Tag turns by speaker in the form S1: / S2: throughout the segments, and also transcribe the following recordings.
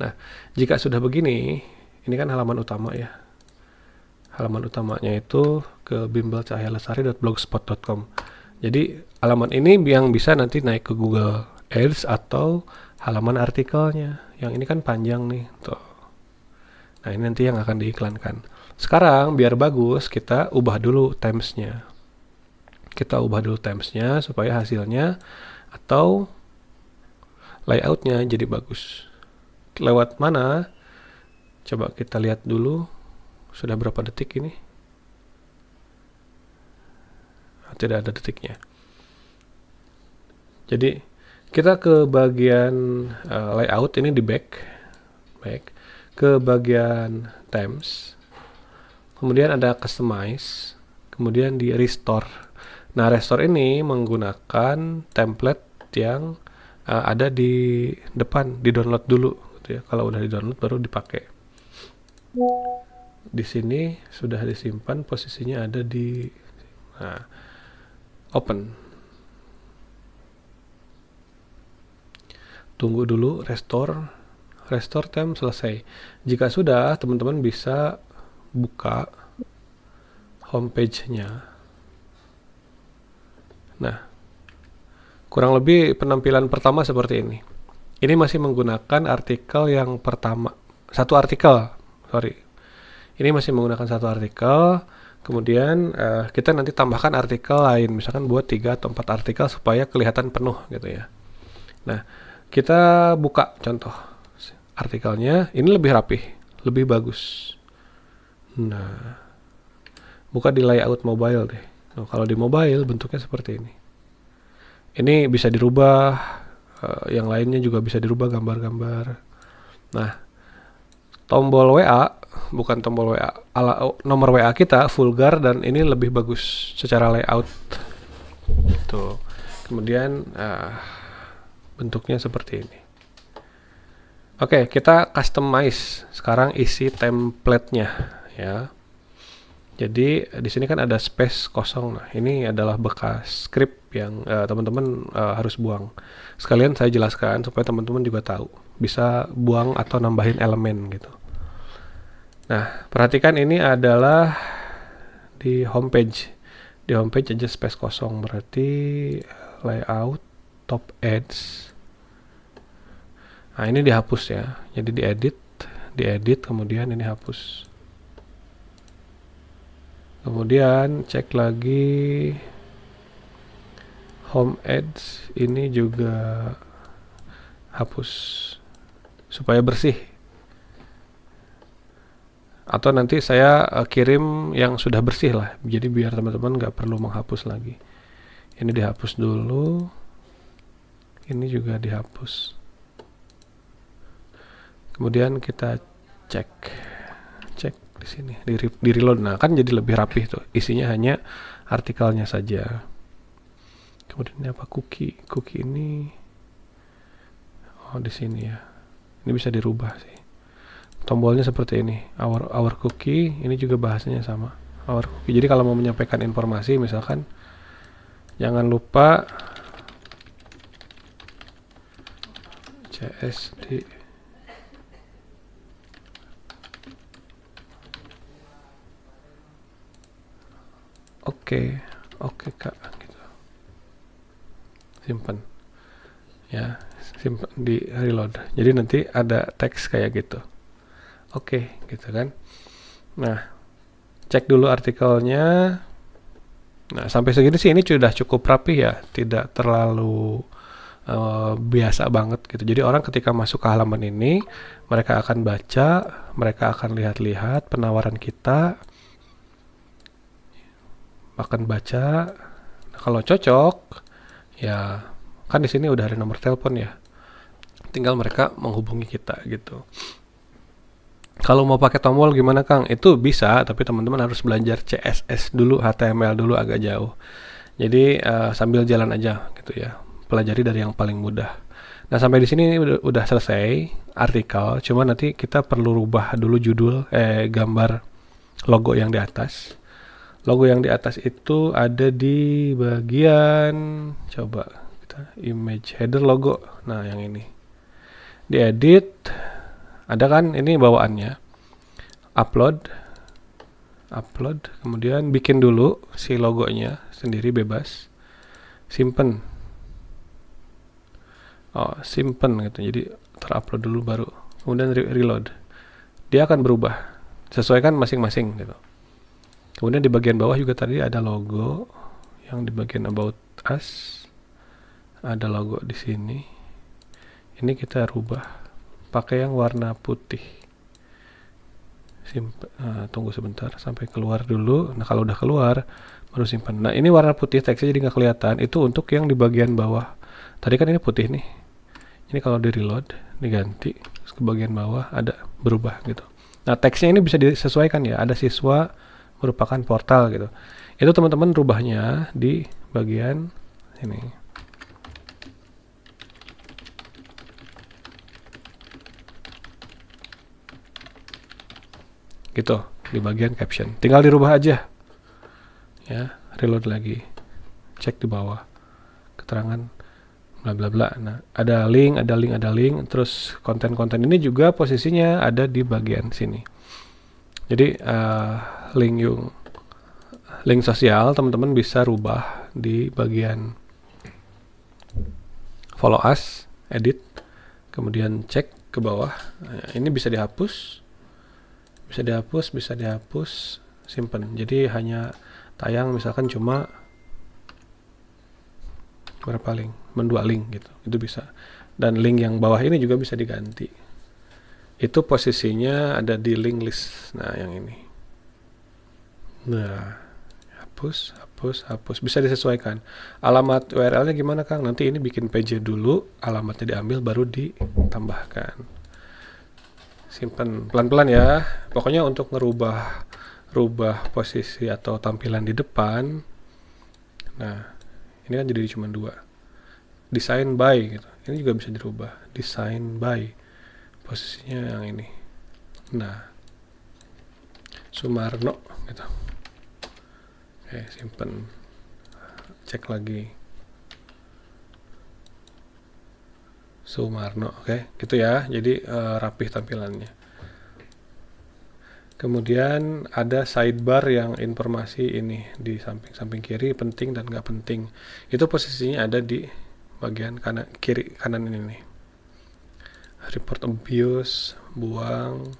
S1: Nah, jika sudah begini, ini kan halaman utama ya. Halaman utamanya itu ke bimbelcahyalestari.blogspot.com. Jadi halaman ini yang bisa nanti naik ke Google Ads atau halaman artikelnya. Yang ini kan panjang nih, tuh. Nah, ini nanti yang akan diiklankan. Sekarang biar bagus, kita ubah dulu timesnya. Kita ubah dulu timesnya supaya hasilnya atau layoutnya jadi bagus. Lewat mana? Coba kita lihat dulu. Sudah berapa detik ini? Tidak ada detiknya. Jadi kita ke bagian layout, ini di back ke bagian themes, kemudian ada customize, kemudian di restore. Nah, restore ini menggunakan template yang ada di depan, di download dulu gitu ya. Kalau udah di download baru dipakai. Di sini sudah disimpan, posisinya ada di open. Tunggu dulu restore theme selesai. Jika sudah, teman-teman bisa buka homepage-nya. Nah, kurang lebih penampilan pertama seperti ini. Ini masih menggunakan artikel yang pertama. Satu artikel, sorry. Ini masih menggunakan satu artikel. Kemudian kita nanti tambahkan artikel lain. Misalkan buat 3 atau 4 artikel supaya kelihatan penuh gitu ya. Nah, kita buka contoh artikelnya. Ini lebih rapih, lebih bagus. Nah, buka di layout mobile deh. Nah, kalau di mobile bentuknya seperti ini. Ini bisa dirubah, yang lainnya juga bisa dirubah gambar-gambar. Nah, tombol WA, bukan tombol WA, nomor WA kita vulgar dan ini lebih bagus secara layout. Tuh. Kemudian bentuknya seperti ini. Oke, kita customize sekarang isi template-nya ya. Jadi di sini kan ada space kosong. Nah, ini adalah bekas script yang teman-teman harus buang. Sekalian saya jelaskan supaya teman-teman juga tahu. Bisa buang atau nambahin elemen gitu. Nah, perhatikan ini adalah di homepage. Di homepage aja space kosong, berarti layout, top ads. Nah, ini dihapus ya. Jadi diedit, kemudian ini hapus. Kemudian cek lagi home ads, ini juga hapus supaya bersih. Atau nanti saya kirim yang sudah bersih lah. Jadi biar teman-teman nggak perlu menghapus lagi. Ini dihapus dulu. Ini juga dihapus. Kemudian kita cek di sini di reload. Nah, kan jadi lebih rapih tuh. Isinya hanya artikelnya saja. Kemudian ini apa? Cookie ini di sini ya. Ini bisa dirubah sih. Tombolnya seperti ini. Our cookie, ini juga bahasanya sama. Our cookie. Jadi kalau mau menyampaikan informasi misalkan jangan lupa CSD Oke Kak gitu. Simpan ya, simpan di reload. Jadi nanti ada teks kayak gitu. Oke, gitu kan. Nah, cek dulu artikelnya. Nah, sampai segini sih ini sudah cukup rapi ya, tidak terlalu biasa banget gitu. Jadi orang ketika masuk ke halaman ini, mereka akan baca, mereka akan lihat-lihat penawaran kita, akan baca. Nah, kalau cocok, ya kan di sini udah ada nomor telepon ya. Tinggal mereka menghubungi kita gitu. Kalau mau pakai tombol gimana Kang? Itu bisa, tapi teman-teman harus belajar CSS dulu, HTML dulu agak jauh. Jadi sambil jalan aja gitu ya. Pelajari dari yang paling mudah. Nah, sampai di sini udah selesai artikel. Cuma nanti kita perlu rubah dulu judul, gambar logo yang di atas. Logo yang di atas itu ada di bagian, coba kita image header logo. Nah, yang ini diedit. ada kan ini bawaannya. Upload, kemudian bikin dulu si logonya sendiri bebas, simpen. Simpen gitu. Jadi terupload dulu baru kemudian reload. Dia akan berubah. Sesuaikan masing-masing gitu. Kemudian di bagian bawah juga tadi ada logo yang di bagian about us. Ada logo di sini. Ini kita rubah pakai yang warna putih. Tunggu sebentar sampai keluar dulu. Nah, kalau udah keluar baru simpan. Nah, ini warna putih, teksnya jadi nggak kelihatan. Itu untuk yang di bagian bawah. Tadi kan ini putih nih. Ini kalau di reload, diganti ke bagian bawah ada berubah gitu. Nah, teksnya ini bisa disesuaikan ya. Ada siswa merupakan portal gitu. Itu teman-teman rubahnya di bagian ini. Gitu, di bagian caption. Tinggal dirubah aja. Ya, reload lagi. Cek di bawah. Keterangan bla bla bla. Nah, ada link, terus konten-konten ini juga posisinya ada di bagian sini. Jadi link sosial teman-teman bisa rubah di bagian follow us, edit, kemudian cek ke bawah. Nah, ini bisa dihapus, simpan. Jadi hanya tayang misalkan cuma berapa link, 2 link gitu, itu bisa. Dan link yang bawah ini juga bisa diganti. Itu posisinya ada di link list. Nah, yang ini. Nah, hapus, bisa disesuaikan. Alamat URL-nya gimana, Kang? Nanti ini bikin page dulu, alamatnya diambil baru ditambahkan. Simpan pelan-pelan ya. Pokoknya untuk rubah posisi atau tampilan di depan. Nah, ini kan jadi cuma 2. Design by gitu. Ini juga bisa dirubah. Design by. Posisinya yang ini. Nah, Sumarno gitu. Oke, simpen. Cek lagi. Sumarno, oke, gitu ya. Jadi rapih tampilannya. Kemudian ada sidebar yang informasi ini di samping kiri penting dan nggak penting. Itu posisinya ada di bagian kiri kanan ini nih. Report abuse, buang.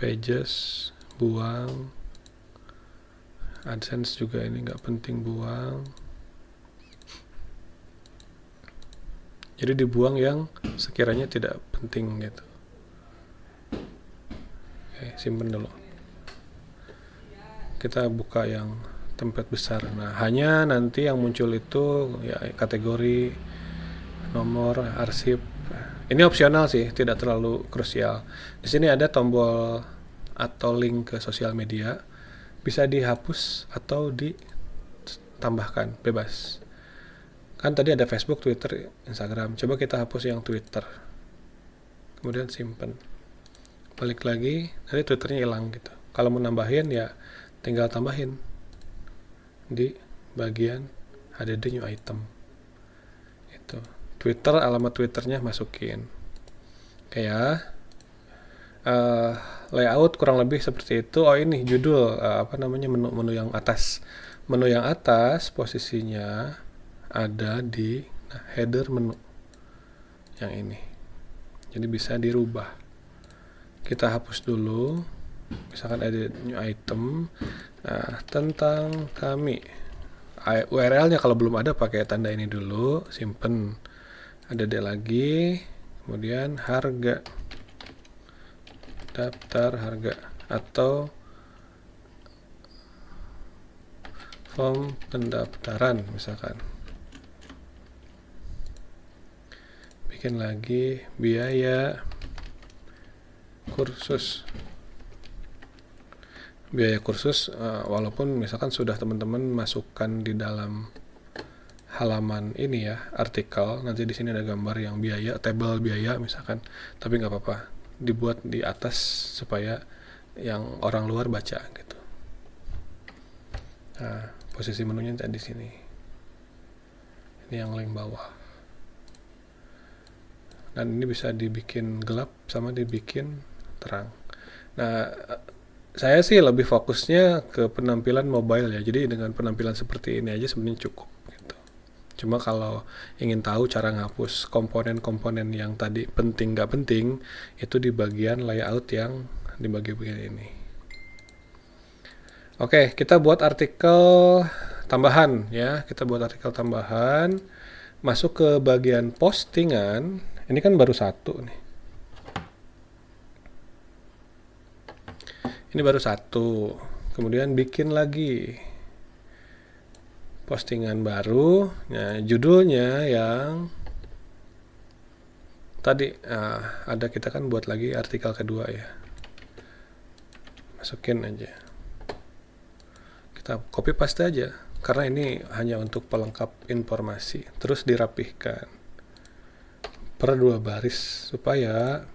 S1: Pages, buang. AdSense juga ini nggak penting, buang. Jadi dibuang yang sekiranya tidak penting gitu. Oke, simpen dulu. Kita buka yang template besar. Nah, hanya nanti yang muncul itu ya kategori, nomor, arsip. Ini opsional sih, tidak terlalu krusial. Di sini ada tombol atau link ke sosial media. Bisa dihapus atau ditambahkan, bebas. Kan tadi ada Facebook, Twitter, Instagram. Coba kita hapus yang Twitter. Kemudian simpen. Balik lagi, nanti Twitternya hilang gitu. Kalau mau nambahin ya tinggal tambahin di bagian HDD new item. Itu. Twitter, alamat Twitternya masukin. Kayak layout kurang lebih seperti itu. Oh, ini judul menu yang atas. Menu yang atas posisinya ada di header menu yang ini. Jadi bisa dirubah. Kita hapus dulu. Misalkan edit new item. Nah, tentang kami. URL-nya kalau belum ada pakai tanda ini dulu, simpen. Ada D lagi. Kemudian harga. Daftar harga atau form pendaftaran misalkan. Bikin lagi biaya kursus. Walaupun misalkan sudah teman-teman masukkan di dalam halaman ini ya, artikel, nanti di sini ada gambar yang biaya, tabel biaya misalkan, tapi nggak apa-apa, dibuat di atas supaya yang orang luar baca gitu. Nah, posisi menunya di sini. Ini yang link bawah. dan ini bisa dibikin gelap sama dibikin terang. Nah, saya sih lebih fokusnya ke penampilan mobile ya, jadi dengan penampilan seperti ini aja sebenarnya cukup gitu. Cuma kalau ingin tahu cara ngapus komponen-komponen yang tadi penting nggak penting, itu di bagian layout yang di bagian ini. Oke, kita buat artikel tambahan ya. Kita buat artikel tambahan. Masuk ke bagian postingan. Ini kan baru satu nih. Ini baru satu. Kemudian bikin lagi postingan baru. Nah, judulnya yang tadi ada, kita kan buat lagi artikel kedua ya. Masukin aja. Kita copy paste aja, karena ini hanya untuk pelengkap informasi. Terus dirapihkan per 2 baris supaya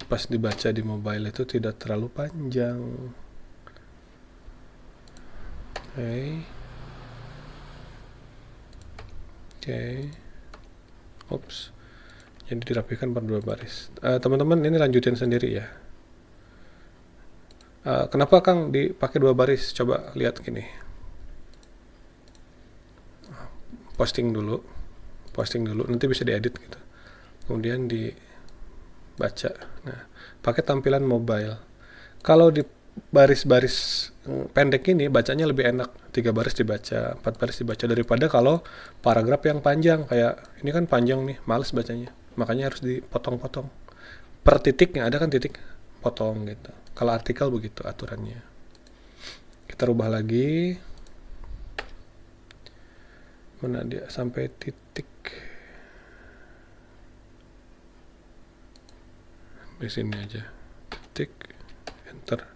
S1: pas dibaca di mobile itu tidak terlalu panjang. Oke. Oops. Jadi dirapihkan per 2 baris. Teman-teman ini lanjutin sendiri ya. Kenapa Kang dipakai 2 baris? Coba lihat gini. Posting dulu, nanti bisa diedit gitu. Kemudian dibaca. Nah, pakai tampilan mobile. Kalau di baris-baris pendek ini bacanya lebih enak, 3 baris dibaca, 4 baris dibaca, daripada kalau paragraf yang panjang. Kayak ini kan panjang nih, males bacanya, makanya harus dipotong-potong per titiknya. Ada kan titik, potong gitu. Kalau artikel begitu aturannya. Kita rubah lagi, mana dia, sampai titik di sini aja, titik, enter.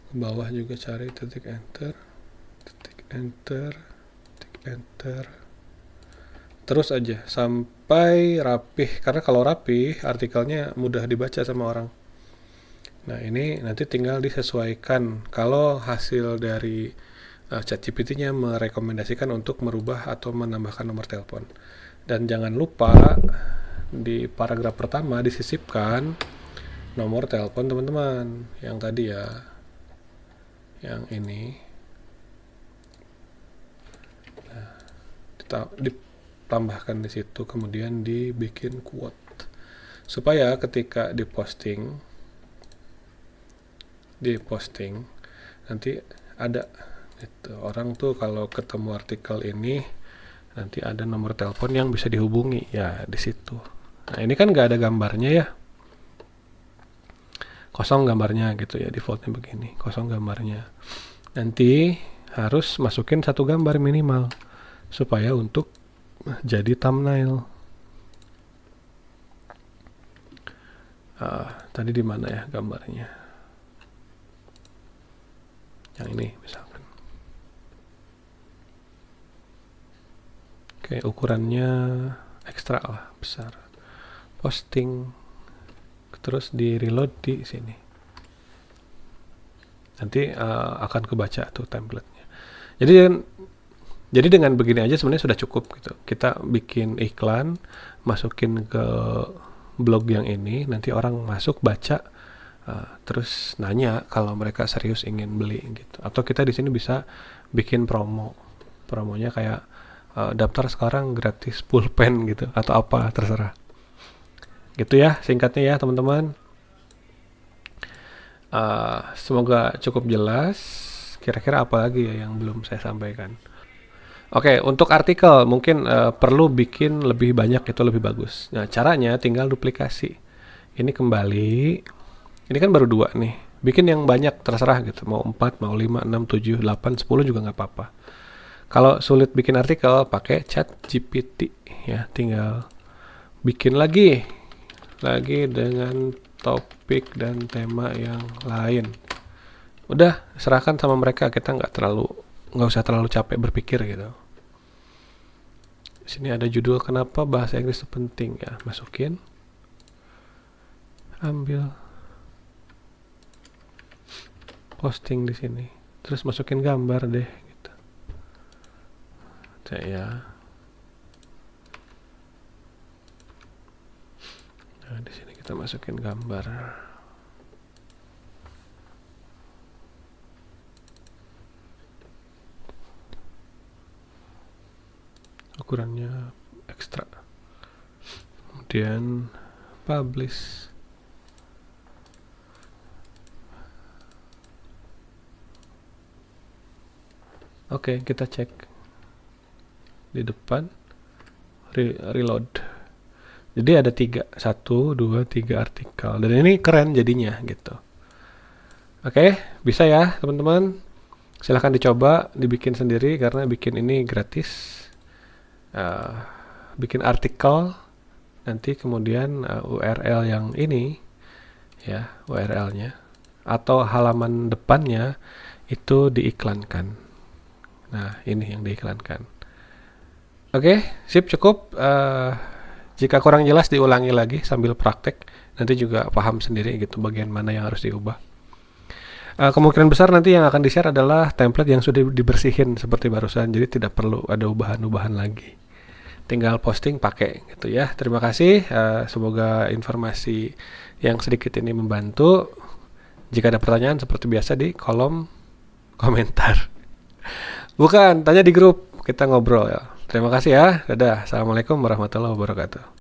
S1: Ke bawah juga cari titik, enter, titik, enter, titik, enter, terus aja sampai rapih. Karena kalau rapih artikelnya mudah dibaca sama orang. Nah, ini nanti tinggal disesuaikan kalau hasil dari ChatGPT-nya merekomendasikan untuk merubah atau menambahkan nomor telepon. Dan jangan lupa di paragraf pertama disisipkan nomor telepon teman-teman yang tadi ya, yang ini. Nah, ditambahkan di situ, kemudian dibikin quote supaya ketika diposting nanti ada gitu. Orang tuh kalau ketemu artikel ini nanti ada nomor telepon yang bisa dihubungi ya di situ. Nah, ini kan nggak ada gambarnya ya, kosong gambarnya gitu ya, defaultnya begini, kosong gambarnya. Nanti harus masukin 1 gambar minimal supaya untuk jadi thumbnail. Tadi di mana ya gambarnya? Yang ini misalkan. Oke, ukurannya ekstra lah, besar. Posting, terus di reload di sini. Nanti akan kebaca tuh template-nya. Jadi dengan begini aja sebenarnya sudah cukup gitu. Kita bikin iklan, masukin ke blog yang ini, nanti orang masuk baca, terus nanya kalau mereka serius ingin beli gitu. Atau kita di sini bisa bikin promonya kayak daftar sekarang gratis pulpen gitu, atau apa, terserah gitu ya singkatnya ya teman-teman. Semoga cukup jelas. Kira-kira apa lagi ya yang belum saya sampaikan? Oke, untuk artikel mungkin perlu bikin lebih banyak, itu lebih bagus. Nah, caranya tinggal duplikasi. Ini kembali. Ini kan baru 2 nih. Bikin yang banyak, terserah gitu. Mau 4, mau 5, 6, 7, 8, 10 juga nggak apa-apa. Kalau sulit bikin artikel, pakai ChatGPT ya. Tinggal bikin lagi dengan topik dan tema yang lain. Udah, serahkan sama mereka. Kita nggak usah terlalu capek berpikir gitu. Sini ada judul kenapa bahasa Inggris itu penting ya, masukin, ambil, posting di sini, terus masukin gambar deh gitu. Ya, Nah, di sini kita masukin gambar. Ukurannya ekstra. Kemudian publish. Oke, kita cek di depan, reload. Jadi ada 1, 2, 3 artikel, dan ini keren jadinya gitu. Oke, bisa ya teman-teman. Silahkan dicoba, dibikin sendiri karena bikin ini gratis. Bikin artikel, nanti kemudian URL yang ini, ya URL-nya atau halaman depannya itu diiklankan. Nah, ini yang diiklankan. Oke, sip, cukup. Jika kurang jelas diulangi lagi sambil praktek, nanti juga paham sendiri gitu bagian mana yang harus diubah. Kemungkinan besar nanti yang akan di-share adalah template yang sudah dibersihin seperti barusan, jadi tidak perlu ada ubahan-ubahan lagi. Tinggal posting pakai gitu ya. Terima kasih. Semoga informasi yang sedikit ini membantu. Jika ada pertanyaan seperti biasa di kolom komentar. Bukan, tanya di grup, kita ngobrol ya. Terima kasih ya. Dadah. Assalamualaikum warahmatullahi wabarakatuh.